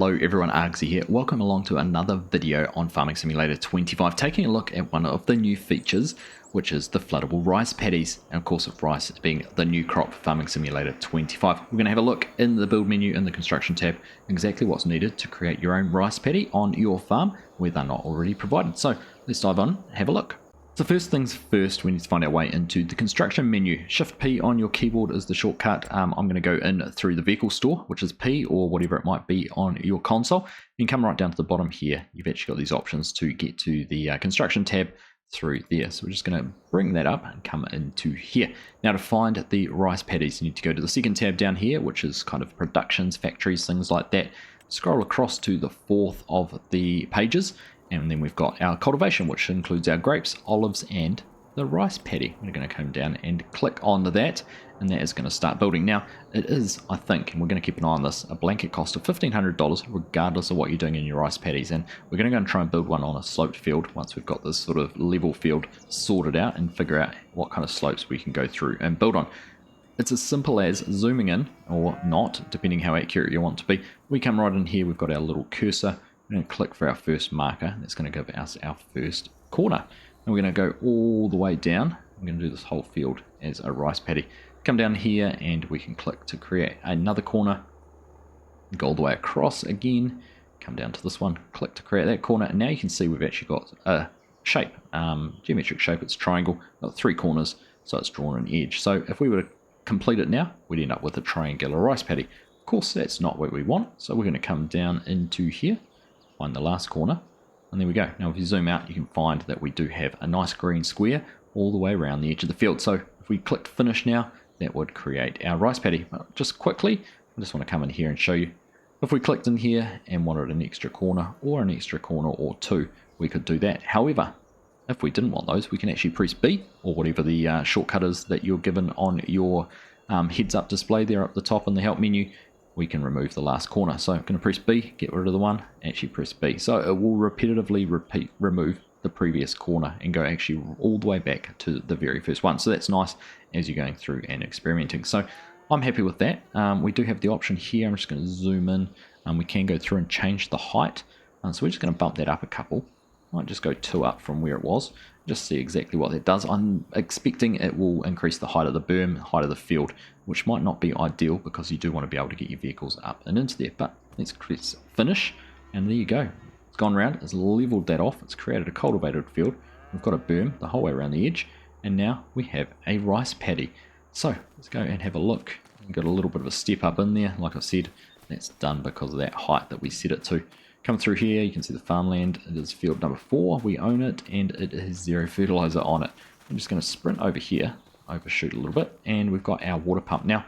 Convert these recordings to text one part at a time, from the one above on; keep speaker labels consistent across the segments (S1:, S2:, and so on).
S1: Hello everyone, Argsy here. Welcome along to another video on Farming Simulator 25, taking a look at one of the new features, which is the floodable rice paddies. And of course, with rice being the new crop for Farming Simulator 25, we're going to have a look in the build menu in the construction tab, exactly what's needed to create your own rice paddy on your farm where they're not already provided. So let's dive on, have a look. So first things first, we need to find our way into the construction menu. Shift P on your keyboard is the shortcut. I'm going to go in through the vehicle store, which is P or whatever it might be on your console. You can come right down to the bottom here. You've actually got these options to get to the construction tab through there. So we're just going to bring that up and come into here. Now to find the rice paddies, you need to go to the second tab down here, which is kind of productions, factories, things like that. Scroll across to the fourth of the pages. And then we've got our cultivation, which includes our grapes, olives, and the rice paddy. We're going to come down and click on that, and that is going to start building. Now, it is, I think, and we're going to keep an eye on this, a blanket cost of $1,500, regardless of what you're doing in your rice paddies. And we're going to go and try and build one on a sloped field once we've got this sort of level field sorted out and figure out what kind of slopes we can go through and build on. It's as simple as zooming in, or not, depending how accurate you want to be. We come right in here, we've got our little cursor. We're going to click for our first marker. That's going to give us our first corner. And we're going to go all the way down. I'm going to do this whole field as a rice paddy. Come down here and we can click to create another corner. Go all the way across again. Come down to this one. Click to create that corner. And now you can see we've actually got a shape. Geometric shape. It's triangle. Got three corners. So it's drawn an edge. So if we were to complete it now, we'd end up with a triangular rice paddy. Of course, that's not what we want. So we're going to come down into here. Find the last corner, and there we go. Now if you zoom out, you can find that we do have a nice green square all the way around the edge of the field. So if we click finish now, that would create our rice paddy. Just quickly, I just want to come in here and show you. If we clicked in here and wanted an extra corner or two, we could do that. However, if we didn't want those, we can actually press B or whatever the shortcut is that you're given on your heads up display there up the top in the help menu. We can remove the last corner. So I'm going to press B, get rid of the one, actually press B. So it will repetitively remove the previous corner and go actually all the way back to the very first one. So that's nice as you're going through and experimenting. So I'm happy with that. We do have the option here. I'm just going to zoom in. We can go through and change the height. So we're just going to bump that up a couple. Might just go 2 up from where it was. Just see exactly what that does. I'm expecting it will increase the height of the berm, height of the field, which might not be ideal because you do want to be able to get your vehicles up and into there. But let's press finish, and there you go. It's gone around, it's leveled that off, it's created a cultivated field. We've got a berm the whole way around the edge, and now we have a rice paddy. So let's go and have a look. We've got a little bit of a step up in there. Like I said, that's done because of that height that we set it to. Come through here, you can see the farmland. It is field number 4. We own it, and it has 0 fertilizer on it. I'm just going to sprint over here, overshoot a little bit, and we've got our water pump. Now,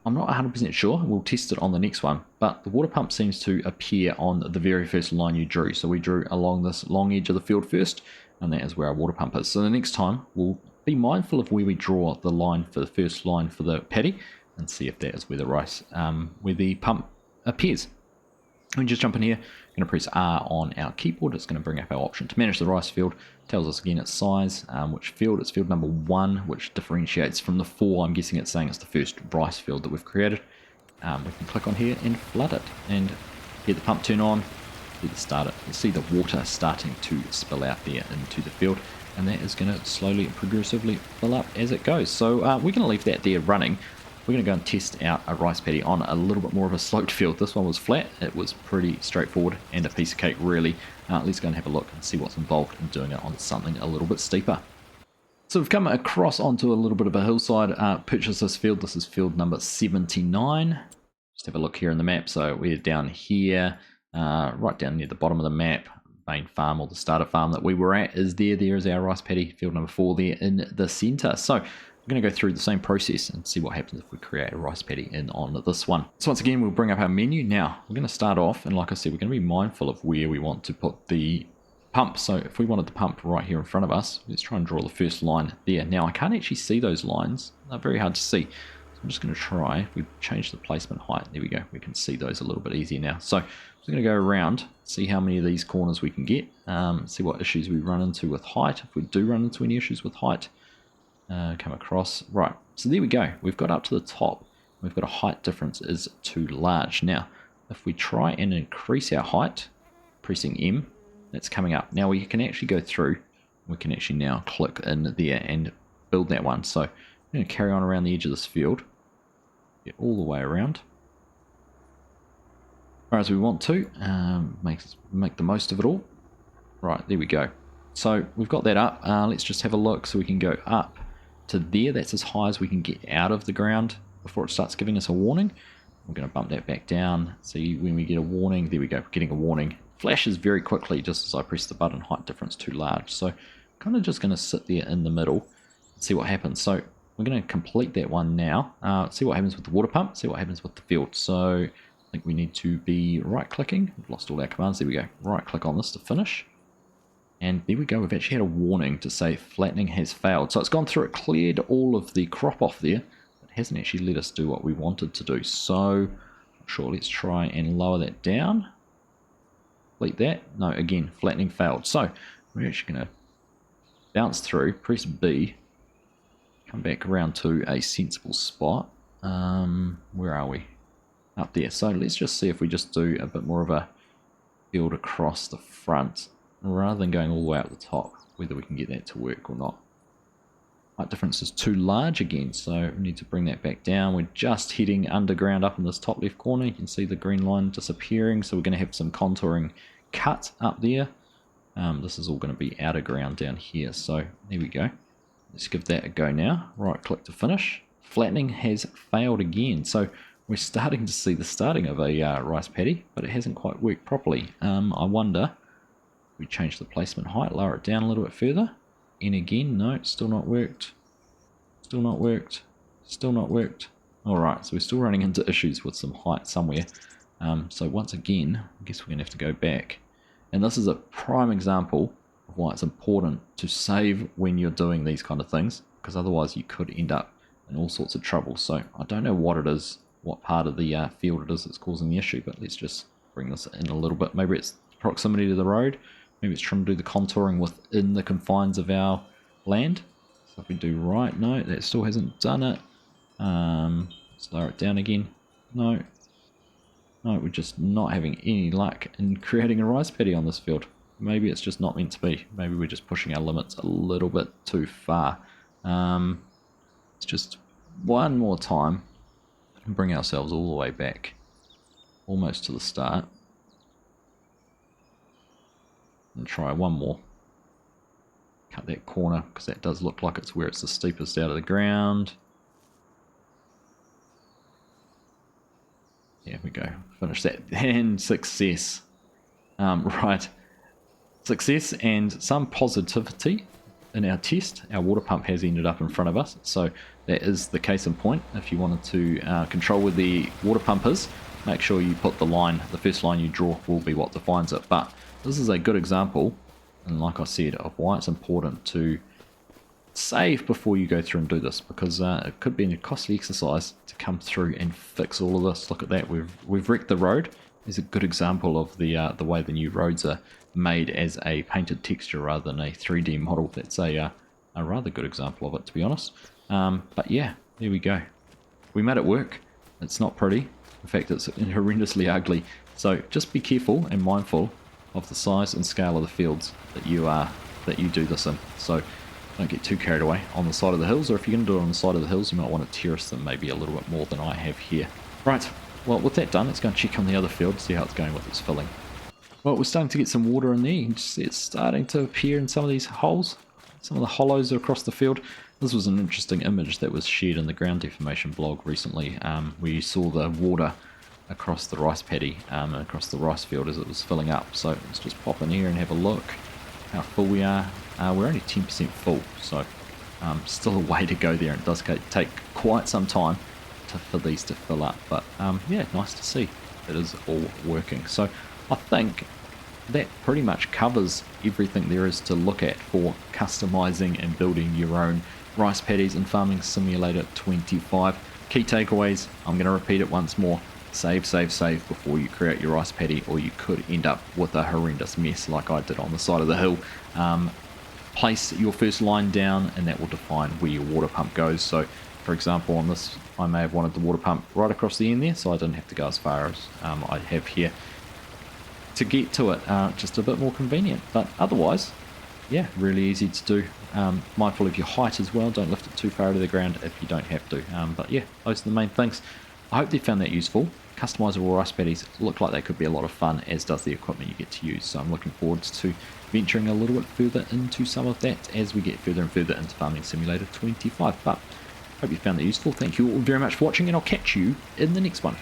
S1: I'm not 100% sure. We'll test it on the next one, but the water pump seems to appear on the very first line you drew. So we drew along this long edge of the field first, and that is where our water pump is. So the next time, we'll be mindful of where we draw the line for the first line for the paddy, and see if that is where the rice, where the pump appears. We just jump in here, going to press R on our keyboard. It's going to bring up our option to manage the rice field. Tells us again its size, which field. It's field number 1, which differentiates from the 4. I'm guessing it's saying it's the first rice field that we've created. We can click on here and flood it and get the pump turn on. Let it start it. You'll see the water starting to spill out there into the field, and that is going to slowly and progressively fill up as it goes. So we're going to leave that there running. We're going to go and test out a rice paddy on a little bit more of a sloped field. This one was flat. It was pretty straightforward and a piece of cake, really. Let's go and have a look and see what's involved in doing it on something a little bit steeper. So we've come across onto a little bit of a hillside, purchased this field. This is field number 79. Just have a look here in the map. So we're down here, right down near the bottom of the map. Main farm, or the starter farm that we were at is there. There is our rice paddy, field number 4 there in the center. So we're going to go through the same process and see what happens if we create a rice paddy in on this one. So once again, we'll bring up our menu. Now we're going to start off, and like I said, we're going to be mindful of where we want to put the pump. So if we wanted the pump right here in front of us, let's try and draw the first line there. Now I can't actually see those lines. They're very hard to see. So I'm just going to try, if we change the placement height, there we go. We can see those a little bit easier now. So I'm just going to go around, see how many of these corners we can get, see what issues we run into with height. If we do run into any issues with height, come across. Right, so there we go. We've got up to the top. We've got a height difference is too large. Now, if we try and increase our height, pressing M, that's coming up. Now we can actually go through, we can actually now click in there and build that one. So I'm going to carry on around the edge of this field, get all the way around, as far as we want to, make the most of it all. Right, there we go. So we've got that up. Let's just have a look. So we can go up to there. That's as high as we can get out of the ground before it starts giving us a warning. We're going to bump that back down. See when we get a warning. There we go, getting a warning. Flashes very quickly just as I press the button. Height difference too large. So kind of just going to sit there in the middle and see what happens. So we're going to complete that one now. See what happens with the water pump. See what happens with the field. So I think we need to be right clicking. We've lost all our commands. There we go. Right click on this to finish. And there we go, we've actually had a warning to say flattening has failed. So it's gone through, it cleared all of the crop off there, but hasn't actually let us do what we wanted to do. So, sure, let's try and lower that down. Complete that. No, again, flattening failed. So we're actually going to bounce through, press B, come back around to a sensible spot. Where are we? Up there. So let's just see if we just do a bit more of a build across the front, rather than going all the way up the top, whether we can get that to work or not. Height difference is too large again, so we need to bring that back down. We're just heading underground up in this top left corner. You can see the green line disappearing, so we're going to have some contouring cut up there. This is all going to be outer ground down here, so there we go. Let's give that a go now. Right click to finish. Flattening has failed again, so we're starting to see the starting of a rice paddy, but it hasn't quite worked properly. I wonder, we change the placement height, lower it down a little bit further, and again, no, still not worked, still not worked, still not worked. Alright, so we're still running into issues with some height somewhere. So once again, I guess we're going to have to go back. And this is a prime example of why it's important to save when you're doing these kind of things, because otherwise you could end up in all sorts of trouble. So I don't know what it is, what part of the field it is that's causing the issue, but let's just bring this in a little bit. Maybe it's proximity to the road. Maybe it's trying to do the contouring within the confines of our land. So if we do right, no, that still hasn't done it. Let's lower it down again. No, we're just not having any luck in creating a rice paddy on this field. Maybe it's just not meant to be. Maybe we're just pushing our limits a little bit too far. It's just one more time and bring ourselves all the way back, almost to the start. And try one more. Cut that corner because that does look like it's where it's the steepest out of the ground. There we go. Finish that. And success. Right. Success and some positivity in our test. Our water pump has ended up in front of us. So that is the case in point. If you wanted to control where the water pump is, make sure you put the line, the first line you draw will be what defines it. But this is a good example, and like I said, of why it's important to save before you go through and do this, because it could be a costly exercise to come through and fix all of this. Look at that, we've wrecked the road. There's a good example of the way the new roads are made as a painted texture rather than a 3D model. That's a rather good example of it, to be honest. But yeah, there we go. We made it work. It's not pretty. In fact, it's horrendously ugly. So just be careful and mindful of the size and scale of the fields that you do this in. So don't get too carried away on the side of the hills, or if you're going to do it on the side of the hills, you might want to terrace them maybe a little bit more than I have here. Right, well, with that done, let's go and check on the other field, see how it's going with its filling. Well, we're starting to get some water in there. You can see it's starting to appear in some of these holes, some of the hollows across the field. This was an interesting image that was shared in the ground deformation blog recently, where you saw the water across the rice paddy and across the rice field as it was filling up. So let's just pop in here and have a look how full we are. We're only 10% full, so still a way to go there. It does take quite some time for these to fill up, but yeah, nice to see it is all working. So I think that pretty much covers everything there is to look at for customizing and building your own rice paddies in Farming Simulator 25. Key takeaways, I'm going to repeat it once more. Save before you create your rice paddy, or you could end up with a horrendous mess like I did on the side of the hill. Place your first line down, and that will define where your water pump goes. So for example, on this, I may have wanted the water pump right across the end there, so I didn't have to go as far as I have here to get to it. Just a bit more convenient, but otherwise, yeah, really easy to do. Mindful of your height as well. Don't lift it too far to the ground if you don't have to. But yeah, those are the main things. I hope you found that useful. Customizable rice paddies look like they could be a lot of fun, as does the equipment you get to use. So I'm looking forward to venturing a little bit further into some of that as we get further and further into Farming Simulator 25. But hope you found that useful. Thank you all very much for watching, and I'll catch you in the next one.